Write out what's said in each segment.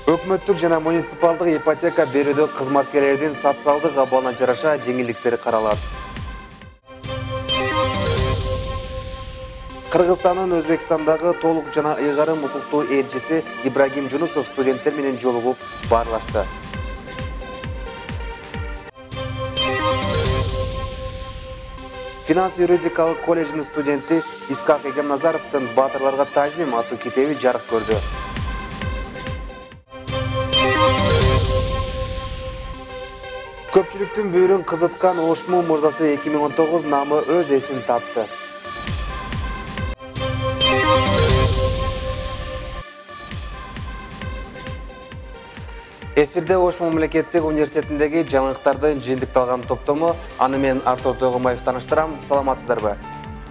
Өкмөттүк жана муниципалдык ипотека берүүдө кызматкерлердин социалдык абалына жараша жеңилдиктер каралат. Кыргызстандын Өзбекстандагы толук жана ыйгарым укуктуу элчиси Ибрагим Жунусов студенттер менен жолугуп баарлашты. Финанс юридикалык колледжинин студенти Искак Эгемназаровдун «Баатырларга таазим» аттуу китеби жарык көрдү. Көпчүлүктүн бүйүрүн кызыткан Ошму мырзасы 2019 намы өз эсин тапты. Эфирде Ошму мамлекеттик университетиндеги жаңылыктардын жыйынтыкталган топтому, аны мен Артур Тойгомаев таныштырам. Саламатсыздарбы?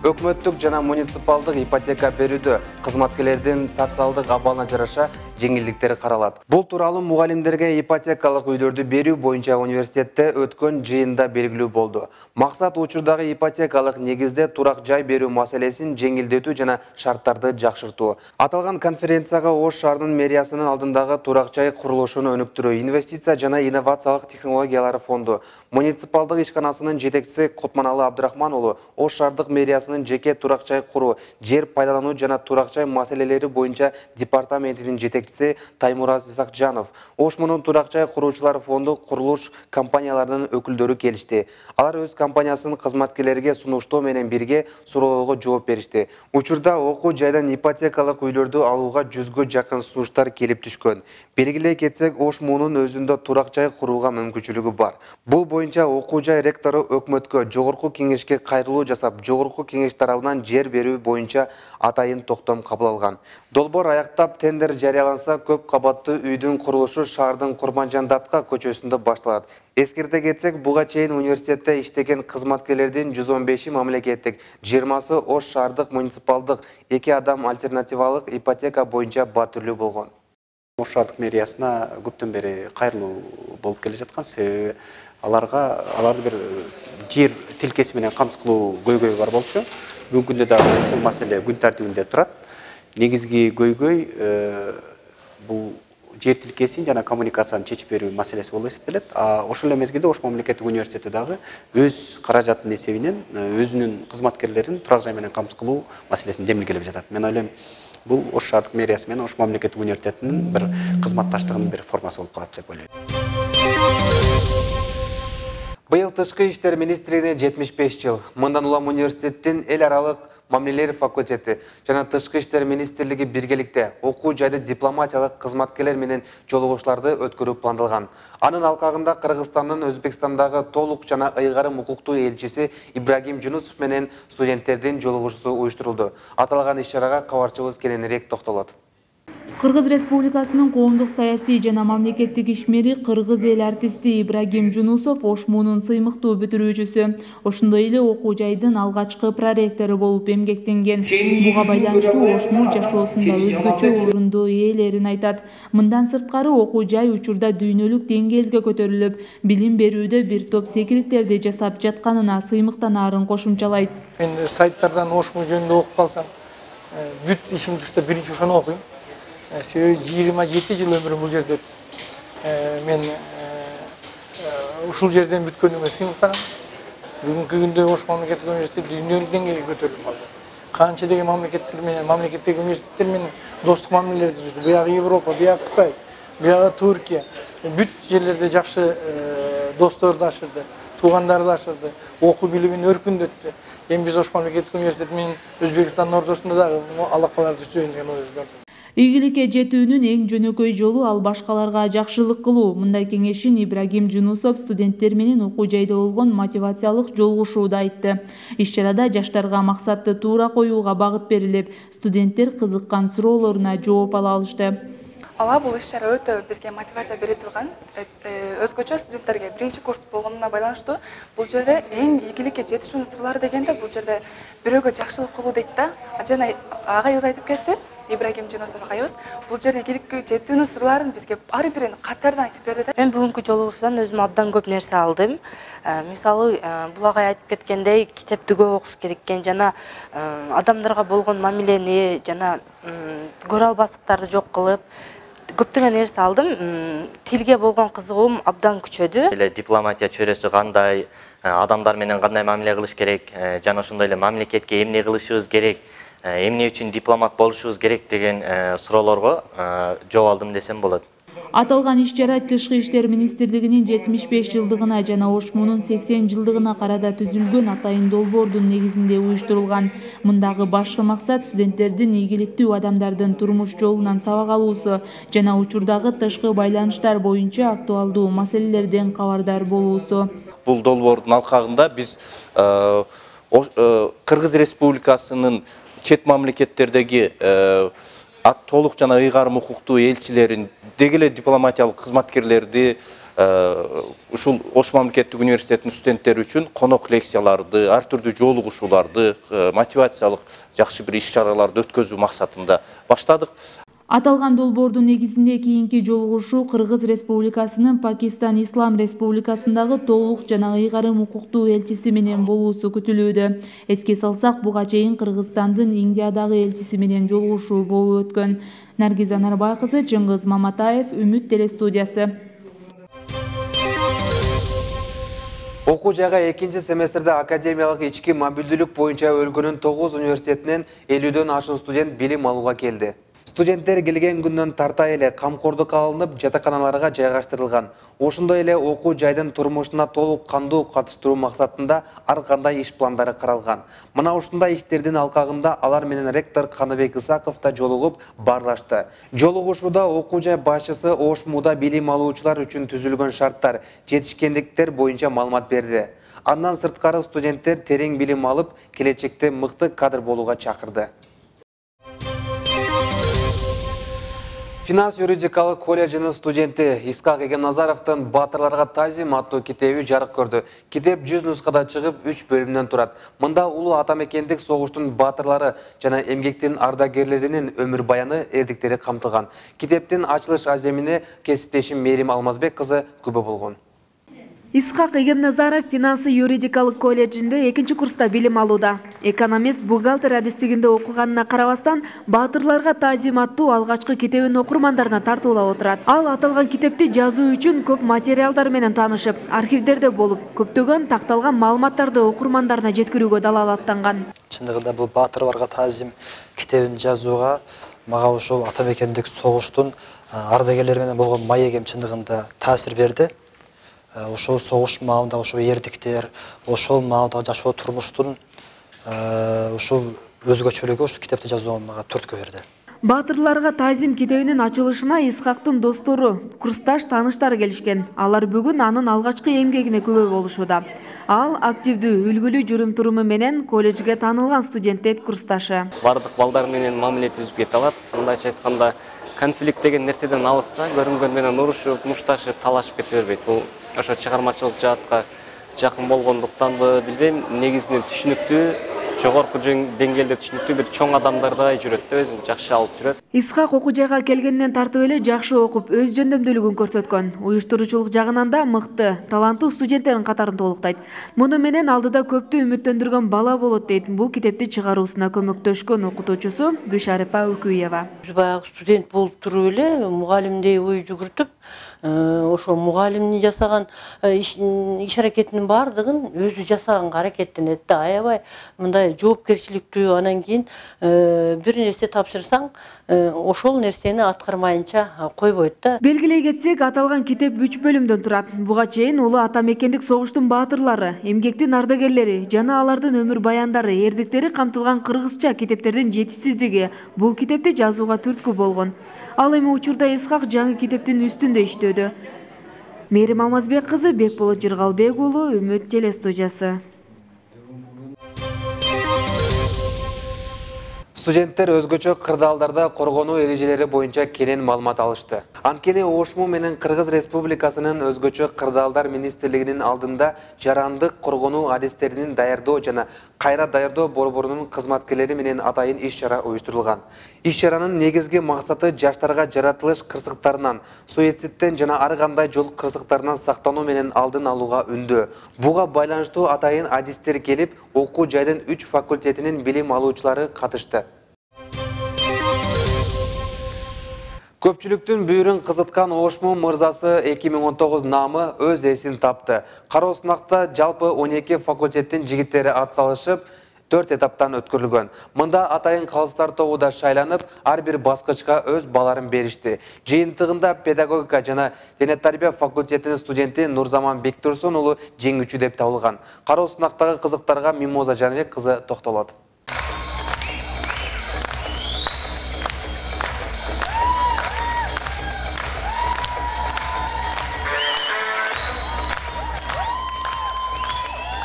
Өкмөттүк жана муниципалдык ипотека берүүдө кызматкерлердин социалдык абалына жараша жеңилдиктер каралат. Бул тууралуу мугалимдерге ипотекалык үйлөрдү берүү боюнча университетте өткөн жыйында белгилүү болду. Максат учурдагы ипотекалык негизде турак жай берүү маселесин жеңилдетүү жана шарттарды жакшыртуу. Аталган конференцияга Ош шаарынын мэриясынын алдындагы турак жай курулушун өнүктүрүү, инвестиция жана инновациялык технологиялар фонду, муниципалдык ишканасынын жетекчиси Кутманалы Абдрахман уулу, Ош шаардык мэриясынын жеке турак жай куруу, жер пайдалануу жана турак жай маселелери боюнча департаментинин жетекчиси Таймураз Исакжанов, Ошмунун турак жай куруучулар фонду курулуш компанияларынын өкүлдөрү келишти. Алар өз компаниясынын кызматкерлерге сунуштоо менен бирге суроолорго жооп беришти. Учурда окуу жайдан ипотекалык үйлөрдү алууга 100гө жакын сунуштар келип түшкөн. Белгилей кетсек, Ошмунун өзүндө турак жай курууга мүмкүнчүлүгү бар. Бул боюнча окуу жай ректору өкмөткө, жогорку кеңешке кайрылуу жасап, жогорку кеңеш тарабынан жер берүү боюнча атайын токтом кабыл алган. Долбоор аяктап тендер жарыяланса, көп кабаттуу үйдүн курулушу шаардын Курманжан Датка көчөсүндө башталат. Эскерте кетсек, буга чейин университетте иштеген кызматкерлердин 115 мамлекеттик, 20 Ош шаардык муниципалдык, 2 адам альтернативалык ипотека боюнча баатүрлүү болгон. Ош шаардык мэриясына көптөн бери кайрылуу болуп келе жаткан, себеби аларды бир жер тилкеси менен камсыз кылуу көйгөйү бар болчу. Бүгүнкү күндө дагы ушул маселе күн тартибинде турат. Негизги көйгөй бул жер тилкесин жана коммуникацияны чечип берүү маселеси болуп эсептелет. Ошол эле мезгилде Ош мамлекеттик университети дагы өз каражатынын эсебинен өзүнүн кызматкерлерин турак жай менен камсыз кылуу маселесин демилгелеп жатат. Мен ойлойм, бул Ош шаардык мэриясы менен Ош мамлекеттик университетинин бир кызматташтыгынын бир формасы болуп калат деп ойлойм. Быйыл Тышкы иштер министрлигине 75 жыл. Мындан улам университеттин эл аралык мамилелер факультети жана Тышкы иштер министрлиги биргеликте окуу жайды дипломатиялык кызматкерлер менен жолугушууларды өткөрүү пландалган. Анын алкагында Кыргызстандын Өзбекстандагы толук жана ыйгарым укуктуу элчиси Ибрагим Жунусов менен студенттердин жолугушуусу уюштурулду. Аталган иш-чарага кабарчыбыз кененирээк токтолот. Кыргыз Республикасынын коомдук саясий жана мамлекеттик ишмери, кыргыз эл артисти Ибрагим Жунусов Ошмунун сыймыктуу бүтүрүүчүсү, ошондой эле окуу жайдын алгачкы проректору болуп эмгектенген. Буга байланыштуу Ошму жашоосунда өзгөчө орунду ээлерин айтат. Мындан сырткары окуу жай учурда дүйнөлүк деңгээлге көтөрүлүп, билим берүүдө бир топ секирикттерди жасап жатканына сыймыктанаарын кошумчалайт. Мен сайттардан Ошму жөнүндө окуп калсам, бүт ишимдикте биринчи ошону окуйм. Себеби 27 жыл өмүрүм бул жерде өттү. Мен ушул жерден бүткөнүмө сыймыктанам. Бүгүнкү күндө Ош мамлекеттик университети дүйнөлүк деңгээлге көтөрүлүп калды. Канча деген мамлекеттик университеттер менен достук мамилелерди түздү. Биягы Европа, биягы Кытай, биягы Туркия. Бүт жерлерде жакшы досторду ашырды, туугандарды ашырды, окуу билимин өркүндөттү. Эми биз Ош мамлекеттик университети менен Өзбекстандын ортосунда дагы алакаларды түзөйүн деген оюбуз бар. Ийгиликке жетүүнүн эң жөнөкөй жолу ал башкаларга жакшылык кылуу. Мындай кеңешин Ибрагим Жунусов студенттер менен окуу жайда болгон мотивациялык жолугушууда айтты. Иш-чарада жаштарга максатты туура коюуга багыт берилип, студенттер кызыккан суроолоруна жооп ала алышты. Бул иш-чара өтө бизге мотивация бере турган. Өзгөчө студенттерге биринчи курс болгонуна байланыштуу бул жерде эң ийгиликке жетишүүнүн сырлары дегенде бул жерде бирөөгө жакшылык кылуу дейт да. Жана агайыбыз айтып кетти. Ибрагим Жунусов агайыбыз бул жерде ийгиликке жетүүнүн сырларын бизге ар бирин катардан айтып берди да. Мен бүгүнкү жолугушуудан өзүм абдан көп нерсе алдым. Мисалы, бул агай айтып кеткендей, китепти көп окуш керек экен, жана адамдарга болгон мамилени жана көрө албастыктарды жок кылып, көптөгөн нерсе алдым. Тилге болгон кызыгуум абдан күчөдү. Эле дипломатия чөйрөсү кандай, адамдар менен кандай мамиле кылыш керек, жана ошондой эле мамлекетке эмне кылышыбыз керек, эмне үчүн дипломат болушубуз керек деген суроолорго жооп алдым десем болот. Аталган иш-чара Тышкы иштер министрлигинин 75 жылдыгына жана Ошмунун 80 жылдыгына карата түзүлгөн атайын долбоордун негизинде уюштурулган. Мындагы башкы максат студенттердин ийгиликтүү адамдардын турмуш жолунан сабак алуусу жана учурдагы тышкы байланыштар боюнча актуалдуу маселелерден кабардар болуусу. Бул долбоордун алкагында биз Кыргыз Республикасынын чет мамлекеттердеги толук жана ыйгарым укуктуу элчилерин, деги эле дипломатиялык кызматкерлерди, ушул Ош мамлекеттик университетинин студенттери үчүн конок лекцияларды, ар түрдүү жолугушууларды, мотивациялык жакшы бир иш-чараларды өткөзүү максатында баштадык. Аталган долбоордун негизинде кийинки жолугушуу Кыргыз Республикасынын Пакистан Ислам Республикасындагы толук жана ыйгарым укуктуу элчиси менен болуусу күтүлүүдө. Эске салсак, буга чейин Кыргызстандын Индиядагы элчиси менен жолугушуу болуп өткөн. Наргиза Нарбай кызы, Чыңгыз Маматаев, Үмүт телестудиясы. Окуу жайга экинчи семестрде академиялык ички мобилдүүлүк боюнча өлкөнүн 9 университетинен 50дөн ашуун студент билим алууга келди. Студенттер келген күндөн тарта эле камкордукка алынып, жатаканаларга жайгаштырылган. Ошондой эле окуу жайдын турмушуна толук кандуу катыштыруу максатында ар кандай иш пландары каралган. Мына ушундай иштердин алкагында алар менен ректор Каныбек Исаков да жолугуп баарлашты. Жолугушууда окуу жай башчысы Ошмуда билим алуучулар үчүн түзүлгөн шарттар, жетишкендиктер боюнча маалымат берди. Андан сырткары студенттер терең билим алып, келечекте мыкты кадр болууга чакырды. Финанс юридикалык колледжинин студенти Исхак Эгемназаровдун «Батырларга тазим» аттуу китеби жарык көрдү. Китеп 100 нускада чыгып 3 бөлүмдөн турат. Мында улуу атамекендик согуштун батырлары жана эмгектин ардагерлеринин өмүр баяны, эрдиктери камтылган. Китептин ачылыш аземине кесиптешим Мерим Алмазбек кызы күбө болгон. Исхак Эгемназаров финансы юридикалык колледжинде 2-курста билим алууда. Экономист бухгалтер адистигинде окуганына карабастан, «Батырларга тазим» аттуу алгачкы китебин окурмандарына тартуулап отурат. Ал аталган китепти жазуу үчүн көп материалдар менен таанышып, архивдерде болуп, көптөгөн такталган маалыматтарды окурмандарына жеткирүүгө далаалаттанган. Чындыгында бул «Батырларга тазим» китебин жазууга мага ошол атамекендик согуштун ардагерлери менен болгон маегим чындыгында таасир берди. Ошол согуш маалында ошол эрдиктер, ошол маалдагы жашоо турмуштун ошол өзгөчөлүгү ошол китепти жазууга мага түрткү берди. «Батырларга тазим» китебинин ачылышына Исхактын достору, курсташ тааныштары келишкен. Алар бүгүн анын алгачкы эмгегине күбө болушууда. Ал активдүү, үлгүлүү жүрүм-туруму менен колледжге таанылган студенттет курсташы. Бардык балдар менен мамиле түзүп кете алат. Мындайча айтканда, конфликт деген нерседен алыста, көрүнгөн менен урушуп, мушташып, талашып кете бербейт. Бул ошо чыгармачылык жаатка жакын болгондуктанбы билбейм, негизинен түшүнүктүү, жогорку деңгээлде түшүнүктүү бир чоң адамдардай жүрөт да, өзүн жакшы алып жүрөт. Исхак окуу жайга келгенден тартып эле жакшы окуп, өз жөндөмдүүлүгүн көрсөткөн. Уюштуруучулук жагынан да мыкты, таланттуу студенттердин катарын толуктайт. Муну менен алдыда көптү үмүттөндүргөн бала болот дейт бул китепти чыгаруусуна көмөктөшкөн окутуучусу Бишарипа Үкүева. Баягы студент болуп туруп эле мугалимдей ой жүгүртүп, ошо мугалимдин жасаган иш аракетинин баардыгын өзү жасаганга аракеттенет да, аябай мындай жоопкерчиликтүү. Анан кийин бир нерсе тапшырсаң, ошол нерсени аткармайынча койбойт да. Белгилей кетсек, аталган китеп 3 бөлүмдөн турат. Буга чейин улуу атамекендик согуштун баатырлары, эмгектин ардагерлери жана алардын өмүр баяндары, эрдиктери камтылган кыргызча китептердин жетишсиздиги бул китепти жазууга түрткү болгон. Ал эми учурда Исхак жаңы китептин үстүндө иштөөдө. Мерим Алмазбек кызы, Бекболот Жыргалбек уулу, Үмүт телестудиясы. Студенттер өзгөчө кырдаалдарда коргонуу эрежелери боюнча кенен маалымат алышты. Анткени Ошму менен Кыргыз Республикасынын өзгөчө кырдаалдар министрлигинин алдында жарандык коргонуу адистеринин даярдоо жана кайра даярдоо борборунун кызматкерлери менен атайын иш-чара уюштурулган. Иш-чаранын негизги максаты жаштарга жаратылыш кырсыктарынан, суицидтен жана ар кандай жол кырсыктарынан сактануу менен алдын алууга үндөө. Буга байланыштуу атайын адистер келип, окуу жайдын 3 факультетинин билим алуучулары катышты. Көпчүлүктүн бүйүрүн кызыткан Ошмун мырзасы 2019 намы өз эсин тапты. Кароо сынакта жалпы 12 факультеттин жигиттери атсалышып, 4 этаптан өткөрүлгөн. Мында атайын калыстар тобу да шайланып, ар бир баскычка өз баларын беришти. Жыйынтыгында педагогика жана дене тарбия факультетинин студенти Нурзаман Бектурсун уулу жеңүүчү деп табылган. Кароо сынактагы кызыктарга Мимоза Жаныбек кызы токтолот.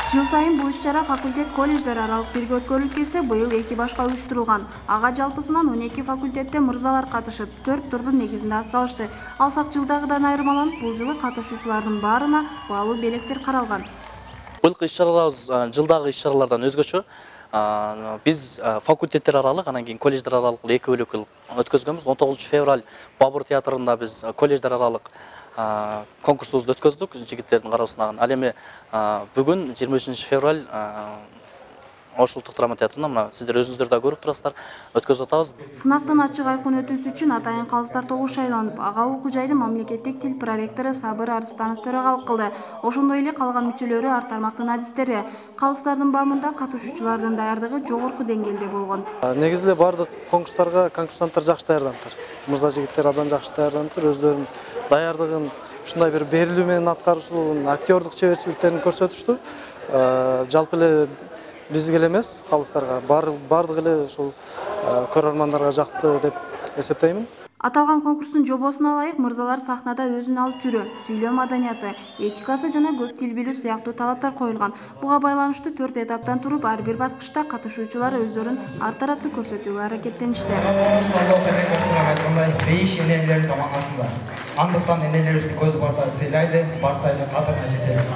Жыл сайын бул иш-чара факультет колледждер аралык бирге өткөрүлүп келсе, быйыл 2 башка уюштурулган. Ага жалпысынан 12 факультетте мырзалар катышып, 4 турдун негизинде атсалышты. Алсак жылдагыдан айырмаланып, бул жылы катышуучулардын баарына баалуу белектер каралган. Быйылкы иш-чараларыбыз жылдагы иш-чаралардан өзгөчө. Биз факультеттер аралык, анан кийин колледждер аралык 2 бөлөк кылып өткөзгөнбүз. 19 февраль Бабур театрында биз колледждер аралык конкурсубузду өткөздүк, жигиттердин кароо сынагын. Ал эми бүгүн 23 февраль Ош улуттук драма театрында мына сиздер өзүңүздөр да көрүп турасыздар, өткөзүп атабыз. Сынактын ачык айкын өтүүсү үчүн атайын калыстар тобу шайланып, ага окуу жайдын мамлекеттик тил проректору Сабыр Арыстанов төрагалык кылды. Ошондой эле калган мүчөлөрү ар тармактын адистери. Калыстардын баамында катышуучулардын даярдыгы жогорку деңгээлде болгон. Негизи эле бардык конкурстарга конкурсанттар жакшы даярданыптыр. Мырза жигиттер абдан жакшы даярданыптыр, өздөрүнүн даярдыгын ушундай бир берилүү менен аткарышуун, актёрдук чеберчиликтерин көрсөтүштү. Жалпы эле бизге эле эмес, калыстарга бардык эле ушул көрөрмандарга жакты деп эсептеймин. Аталган конкурстун жобосуна ылайык мырзалар сахнада өзүн алып жүрүү, сүйлөө маданияты, этикасы жана көп тил билүү сыяктуу талаптар коюлган. Буга байланыштуу 4 этаптан туруп, ар бир баскычта катышуучулар өздөрүн ар тараптуу көрсөтүүгө аракеттеништи. Бейиш энелердин аманасында. Андыктан энелерибиздин көз барда сыйлайлы, бартайлы кадырына жетели.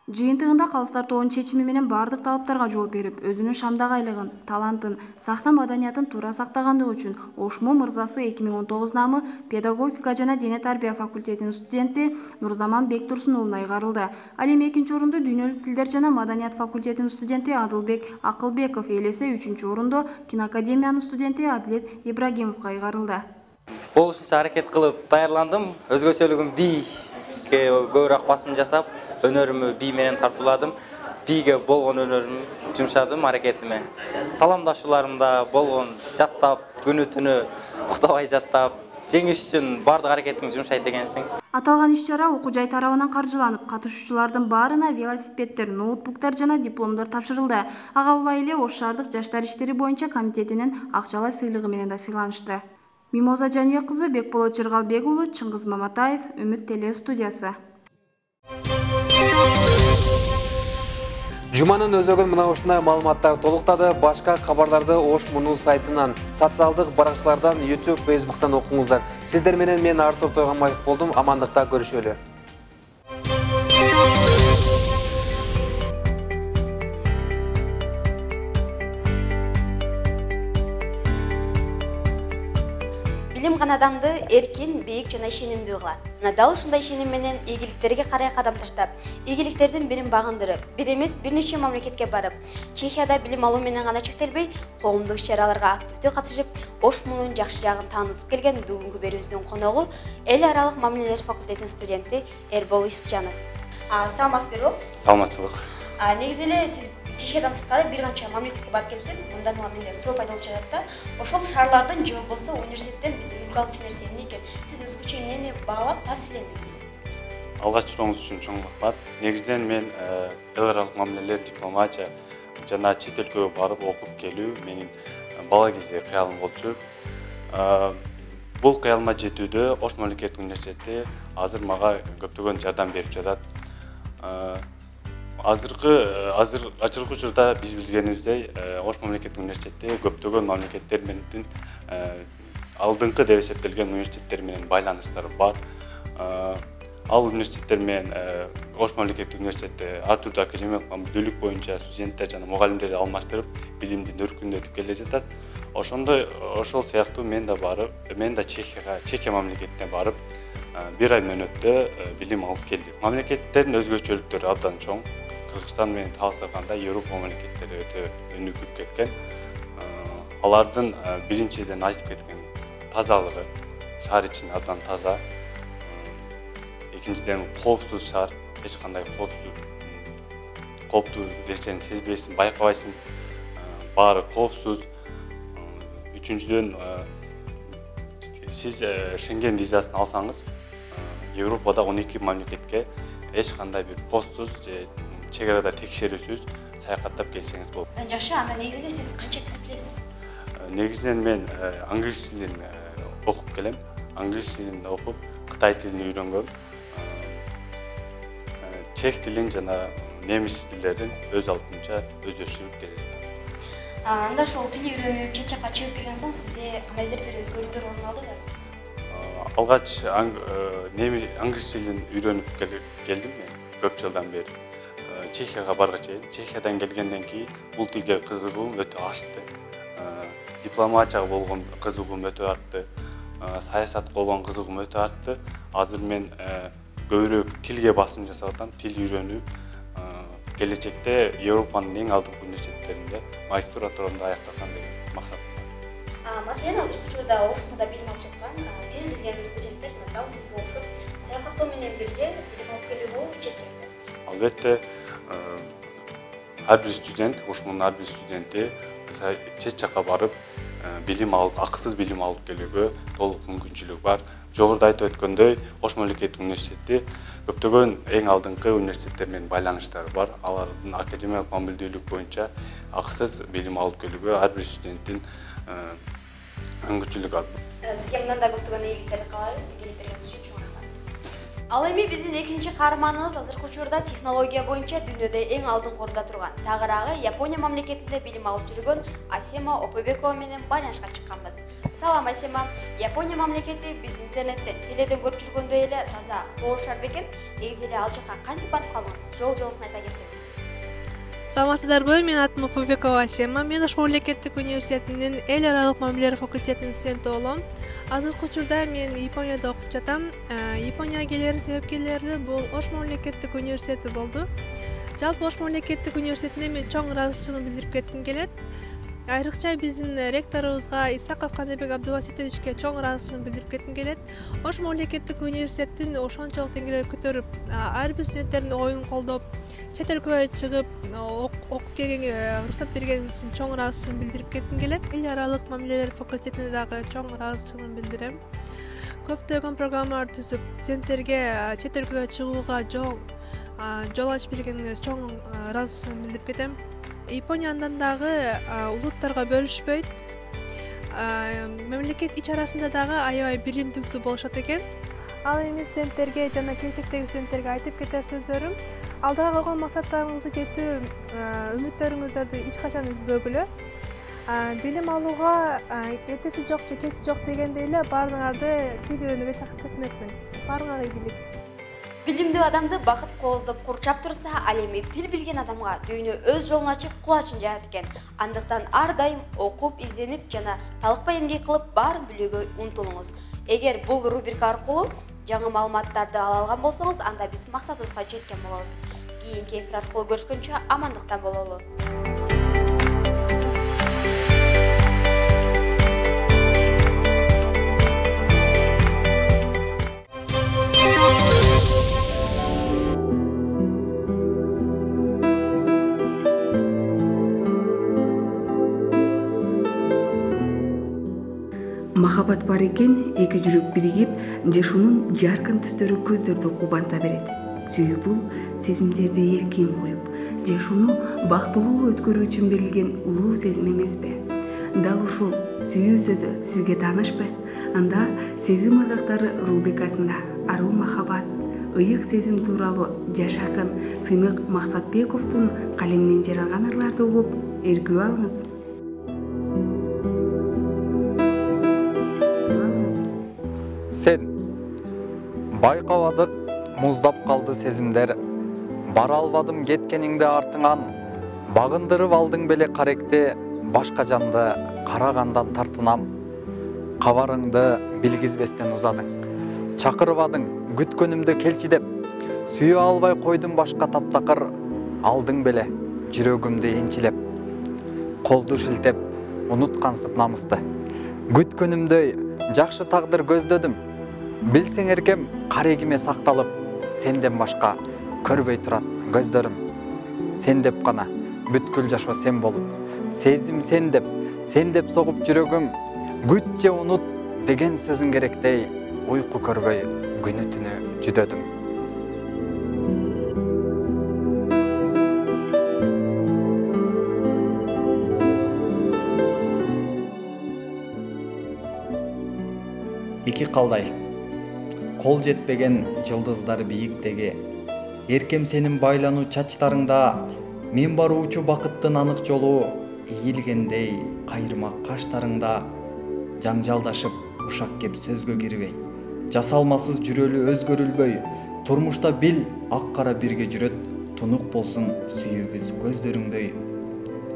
Жыйынтыгында калыстар тобунун чечими менен бардык талаптарга жооп берип, өзүнүн шамдагы айлыгын, талантын, сахна маданиятын туура сактагандыгы үчүн Ошму мырзасы 2019 намы педагогика жана дене тарбия факультетинин студенти Нурзаман Бектурсун уулуна ыйгарылды. Ал эми 2-орунду дүйнөлүк тилдер жана маданият факультетинин студенти Адылбек Акылбеков ээлесе, 3-орунду киноакадемиянын студенти Адилет Ибрагимовго ыйгарылды. Болушунча аракет кылып даярдандым. Өзгөчөлүгүм бийге көбүрөөк басым жасап, өнөрүмү бий менен тартууладым. Бийге болгон өнөрүмү жумшадым аракетиме. Саламдашууларымда болгон жаттап, күнү-түнү уктабай жаттап, жеңиш үчүн бардык аракетиңди жумшайт экенсиң. Аталган иш-чара окуу жай тарабынан каржыланып, катышуучулардын баарына велосипеддер, ноутбуктар жана дипломдор тапшырылды. Ага улай эле Ош шаардык жаштар иштери боюнча комитетинин акчалай сыйлыгы менен да сыйланышты. Мимоза Жаныбек кызы, Бекболот Жыргалбек уулу, Чыңгыз Маматаев, Үмүт теле студиясы. Жуманын өзөгөн мына ушундай маалыматтар толуктады. Башка кабарларды Ошмунун сайтынан, социалдык баракчалардан, YouTube, Facebooktан окуңуздар. Сиздер менен мен Артур Тойгонбаев болдум. Амандыкта көрүшөлү. Билим гана адамды эркин, бийик жана ишенимдүү кылат. Дал ушундай ишеним менен ийгиликтерге карай кадам таштап, ийгиликтердин бирин багындырып, бир эмес бир нече мамлекетке барып, Чехияда билим алуу менен гана чектелбей, коомдук иш-чараларга активдүү катышып, Ошмунун жакшы жагын таанытып келген бүгүнкү берүүбүздүн коногу эл аралык мамилелер факультетинин студенти Эрбол Юсупжанов. Саламатсызбы Эрбол? Саламатчылык. Негизи эле сиз Чехиядан сырткары бир канча мамлекетке барып келипсиз. Мындан улам менде суроо пайда болуп жатат да. Ошол шаарлардын же болбосо университеттен биз үлгү алчу нерсе эмне экен? Сиз өзгөчө эмнени баалап таасирлендиңиз? Алгач сурооңуз үчүн чоң рахмат. Негизинен мен эл аралык мамилелер, дипломатия жана чет элге барып окуп келүү менин бала кезде кыялым болчу. Бул кыялыма жетүүдө Ош мамлекеттик университети азыр мага көптөгөн жардам берип жатат. Азыркы учурда биз билгенибиздей Ош мамлекеттик университети көптөгөн мамлекеттер менен алдыңкы деп эсептелген университеттер менен байланыштары бар. Ал университеттер менен Ош мамлекеттик университети ар түрдүү академиялык мүдөлүк боюнча студенттер жана мугалимдерди алмаштырып, билимди өркүндөтүп келе жатат. Ошол сыяктуу мен да Чехия мамлекетине барып, бир ай мөөнөттө билим алып келдик. Мамлекеттердин өзгөчөлүктөрү абдан чоң. Кыргызстан менен салыштырганда Европа мамлекеттери өтө өнүгүп кеткен. Алардын биринчиден айтып кеткен тазалығы, шаар için абдан таза. Екіншіден қауіпсіз шаар, ешқандай қауіпті нәрсені сезбейсің, байқабайсың, бары қауіпсіз. Üçüncüден, сіз Шенген визасын алсаңыз, Европада 12 мемлекетке ешқандай бір постсыз, чекарада текшерусіз саяхаттап келсеңіз болады. Жақсы, анда негізінде сіз қанша тіл білесіз? Негізінен мен англис тілін оқып келем. Англис тілін оқып, Қытай тілін үйренгем. Чех тілін жана неміс тілдерін өз алдынша өзгөчтүрүп келе жатам. Анда шол тіл үйреніп, чет жаққа шығып келген соң сізде қандайдыр бір өзгерулер орын алды ма? Алгач англис тілін үйреніп келдім мен көп жылдан бері. Чехияға барга чейин, Чехиядан келгенден кейін бул тилге кызыгуум өтө артты. Дипломатияга болгон кызыгуум өтө артты. Саясатка болгон кызыгуум өтө артты. Азыр мен көбүрөөк тилге басым жасап атам, тил үйрөнүп, келечекте Европанын эң алдыңкы университеттеринде магистратураны аяктасам деген максат. Маселен, азыр учурда Ошмуда билим алып жаткан тил билген студенттер дал сизге окшоп саякаттоо менен бирге билим алып келүүгө чет жакта. Албетте, ар бир студент, Ошмунун ар бир студенти чет жакка барып, билим алып, акысыз билим алып келүүгө толук мүмкүнчүлүк бар. Жогоруда айтып өткөндөй, Ош мамлекеттик университети көптөгөн эң алдыңкы университеттер менен байланыштары бар. Алардын академиялык мамилдүүлүк боюнча акысыз билим алып келүүгө ар бир студенттин мүмкүнчүлүгү бар. Сизге мындан да көптөгөн ийгиликтерди каалайбыз, келип бергениңиз үчүн чоң рахмат. Ал эми биздин экинчи каарманыбыз азыркы учурда технология боюнча дүйнөдө эң алдыңкы орунда турган, тагыраагы Япония мамлекетинде билим алып жүргөн Асема Опобекова менен байланышка чыкканбыз. Салам Асема, Япония мамлекети биз интернеттен, теледен көрүп жүргөндөй эле таза, кооз шаар бекен. Негизи эле ал жакка кантип барып калдыңыз? Жол-жолусун айта кетсеңиз. Саламатсыздарбы, мен атым Опобекова Асема. Мен Ош мамлекеттик университетинин эл аралык мамилелер факультетинин студенти болом. Азыркы учурда мен Японияда окуп жатам. Японияга келердин себепкерлери бул Ош мамлекеттик университети болду. Жалпы Ош мамлекеттик университетине мен чоң ыраазычылыгымды билдирип кетким келет. Айрыкча биздин ректорубузга Исаков Кандайбек Абдубаситовичке чоң ыраазычылыгымды билдирип кетким келет. Ош мамлекеттик университеттин ошончолук деңгээлге көтөрүп, ар бир студенттердин оюн колдоп, чет өлкөгө чыгып окуп келгенге уруксат бергениңиз үчүн чоң ыраазычылыгымды билдирип кетким келет. Эл аралык мамилелер факультетине дагы чоң ыраазычылыгымды билдирем. Көптөгөн программалар түзүп, студенттерге чет өлкөгө чыгууга жол ачып бергениңиз чоң ыраазычылыгымды билдирип кетем. Япония андан дагы улуттарга бөлүшпөйт. Мамлекет ич арасында дагы аябай биримдүүлүктүү болушат экен. Ал эми студенттерге жана келечектеги студенттерге айтып кетер сөздөрүм: алдыга койгон максаттарыңызды жетүү үмүттөрүңүздөрдү эч качан үзбөгүлө. Билим алууга эртеси жок же кечи жок дегендей эле баарыңарды тил үйрөнүүгө чакырып кетмекмин. Баарыңарга ийгилик. Билимдүү адамды бакыт кооздоп курчап турса, ал эми тил билген адамга дүйнө өз жолун ачып кулачын жаат экен. Андыктан ар дайым окуп, изденип жана талыкпай эмгек кылып баарын билүүгө умтулуңуз. Эгер бул рубрика аркылуу жаңы маалыматтарды ала алган болсоңуз, анда биз максатыбызга жеткен болобуз. Кийинки эфир аркылуу көрүшкөнчө амандыкта бололу. Махаббат бар экен, эки жүрөк биригип, жашоонун жаркын түстөрү көздөрдү кубанта берет. Сүйүү бул сезимдерди эркин коюп, жашоону бактылуу өткөрүү үчүн берилген улуу сезим эмеспи? Дал ушул сүйүү сөзү сизге таанышпы? Анда сезим ыргактары рубрикасында аруу махаббат, ыйык сезим тууралуу жаш акын Сыймык Максатбековдун калеминен жаралган ырларды угуп, эргүү алыңыз. Сен байкабадык, муздап калды сезимдер. Бара албадым кеткениңди артыңан. Багындырып алдың беле каректи, башка жанды карагандан тартынам. Кабарыңды билгизбестен узадың. Чакырбадың, күткөнүмдү келчи деп. Сүйө албай койдум башка таптакыр. Алдың беле жүрөгүмдү энчилеп. Колду шилтеп, унуткансып намысты. Күткөнүмдөй жакшы тагдыр көздөдүм. Билсең эркем карегиме сакталып, сенден башка көрбөй турат көздөрүм. Сен деп гана бүткүл жашоо сен болуп, сезим сен деп согуп жүрөгүм. Күт же унут деген сөзүң керектей, уйку көрбөй күнү түнү жүдөдүм. Эки калдай кол жетпеген жылдыздар бийиктеги, эркем сенин байлануу чачтарыңда, мен баруучу бакыттын анык жолу, ийилгендей кайырмак каштарыңда. Жаңжалдашып ушак кеп сөзгө кирбей, жасалмасыз жүрөлү өзгөрүлбөй, турмушта бил ак кара бирге жүрөт, тунук болсун сүйүүбүз көздөрүңдөй.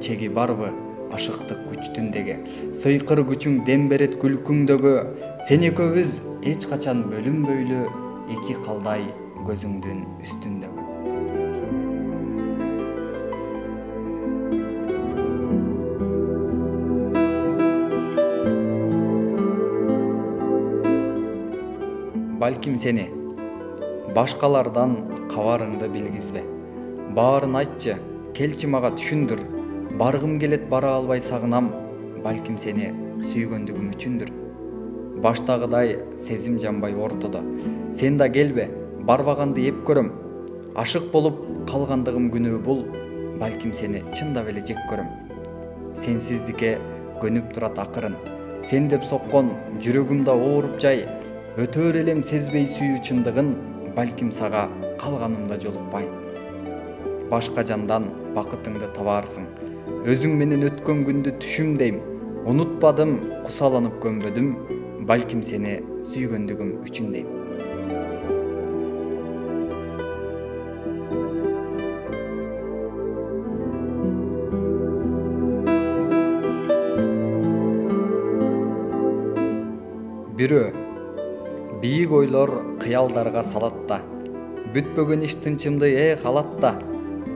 Чеги барбы ашыктык күчтүндөгү, сыйкыр күчүң дем берет күлкүңдөгү. Сен экөөбүз эч качан бөлүнбөйлү, эки калдай көзүңдүн үстүндөгү. Балким сени башкалардан кабарыңды билгизбе. Баарын айтчы, келчи мага түшүндүр. Баргым келет, бара албай сагынам, балким сени сүйгөндүгүм үчүндүр. Баштагыдай сезим жанбай ортодо. Сен да келбе, барбаганды эп көрөм. Ашык болуп калгандыгым күнөө бул, балким сени чындап эле жек көрөм. Сенсиздикке көнүп турат акырын. Сен деп соккон жүрөгүмдө ооруп жай. Өтөр элем сезбей сүйүү чындыгын, балким сага калганымда жолукпай. Башка жандан бакытыңды табарсың. Өзүң менен өткөн күндү түшүмдейм. Унутпадым, кусаланып көнбөдүм, балким сени сүйгөндүгүм үчүн дейм. Бирөө бийик ойлор кыялдарга салат да, бүтпөгөн иш тынчымды алат да.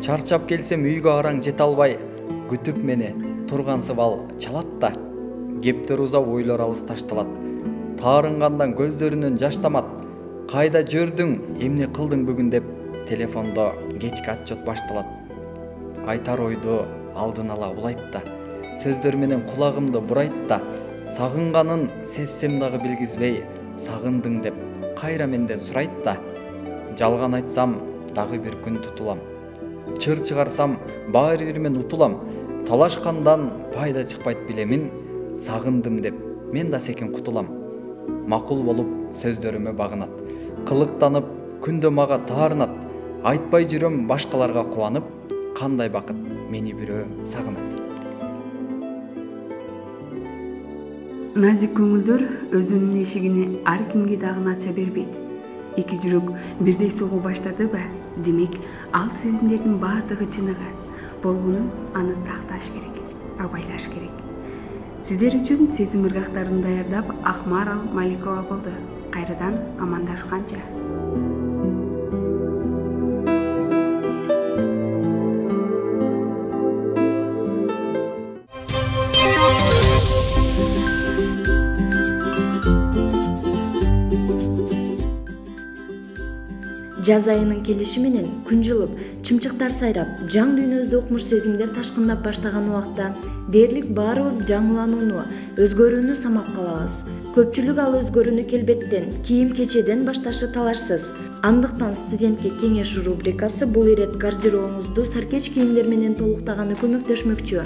Чарчап келсем үйгө араң жете албай, күтүп мени тургансып ал чалат да. Кептер узап ойлор алыс ташталат, таарынгандан көздөрүнөн жаш тамат. Кайда жүрдүң, эмне кылдың бүгүн деп, телефондо кечки отчет башталат. Айтар ойду алдын ала улайт да, сөздөр менен кулагымды бурайт да. Сагынганын сезсем дагы билгизбей, сагындың деп кайра менден сурайт да. Жалган айтсам дагы бир күн тутулам, чыр чыгарсам баары бир мен утулам. Талашкандан пайда чыкпайт билемин, сагындым деп мен да секин кутулам. Макул болуп сөздөрүмө багынат, кылыктанып күндө мага таарынат. Айтпай жүрөм башкаларга кубанып, кандай бакыт мени бирөө сагынат. Назик көңүлдөр өзүнүн эшигини ар кимге дагы ача бербейт. Эки жүрөк бирдей согуу баштадыбы, демек ал сезимдердин баардыгы чыныгы. Болгону аны сакташ керек, абайлаш керек. Сиздер үчүн сезим ыргактарын даярдап Акмарал Маликова болду. Кайрадан амандашканча. Жаз айынын келиши менен күн жылып, чымчыктар сайрап, жан дүйнөбүздө окмуш сезимдер ташкындап баштаган убакта дээрлик баарыбыз жаңыланууну, өзгөрүүнү самап калабыз. Көпчүлүк ал өзгөрүүнү келбеттен, кийим-кечеден башташы талашсыз. Андыктан студентке кеңеш рубрикасы бул ирет гардеробуңузду саркеч кийимдер менен толуктаганы көмөктөшмөкчү.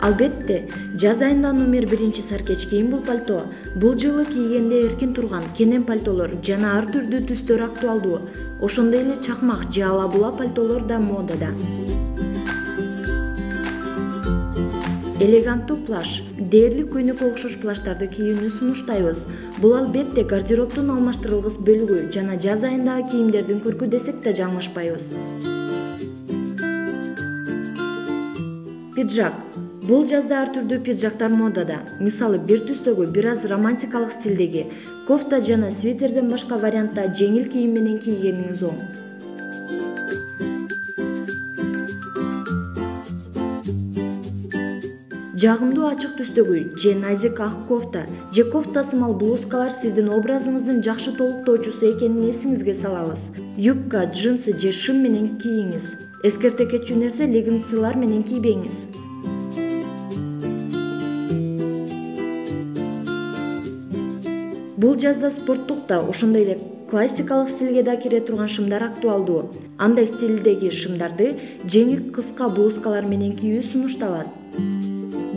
Албетте, жаз айында номер 1 саркеч кийим бул пальто. Бул жылы кийгенде эркин турган кенен пальтолор жана ар түрдүү түстөр актуалдуу. Ошондой эле чакмак же ала-була пальтолор да модада. Элеганттуу плаж, дээрлик көйнөккө окшош плаждарды кийүүнү сунуштайбыз. Бул албетте гардеробдун алмаштырылгыс бөлүгү жана жаз айындагы кийимдердин көркү десек да жаңылышпайбыз. Пиджак. Бул жазда ар түрдүү пиджактар модада. Мисалы, бир түстөгү бир аз романтикалык стилдеги кофта жана свитерден башка вариантта жеңил кийим менен кийгениңиз оң. Жагымдуу ачык түстөгү же назик ак кофта же кофта сымал блузкалар сиздин образыңыздын жакшы толуктоочусу экенин эсиңизге салабыз. Юбка, джинсы же шым менен кийиңиз. Эскерте кетчү нерсе леггинсылар менен кийбеңиз. Бул жазда спорттук да, ошондой эле классикалык стилге да кире турган шымдар актуалдуу. Андай стилдеги шымдарды жеңил кыска блузкалар менен кийүү сунушталат.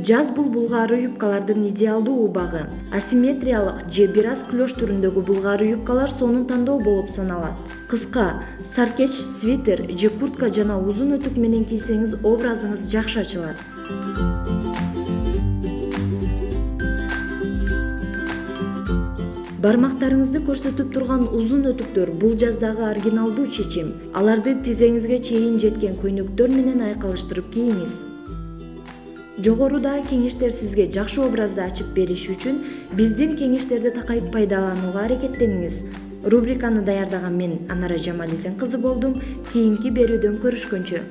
Жаз бул булгаары юбкалардын идеалдуу убагы. Асимметриялык же бир аз клеш түрүндөгү булгаары юбкалар сонун тандоо болуп саналат. Кыска, саркеч свитер же куртка жана узун этүк менен кийсеңиз образыңыз жакшы ачылат. Бармактарыңызды көрсөтүп турган узун өтүктөр бул жаздагы оригиналдуу чечим. Аларды тизеңизге чейин жеткен көйнөктөр менен айкалыштырып кийиңиз. Жогорудагы кеңештер сизге жакшы образды ачып бериш үчүн биздин кеңештерди такайып пайдаланууга аракеттениңиз. Рубриканы даярдаган мен Анара Жамалидин кызы болдум. Кийинки берүүдөн көрүшкөнчө.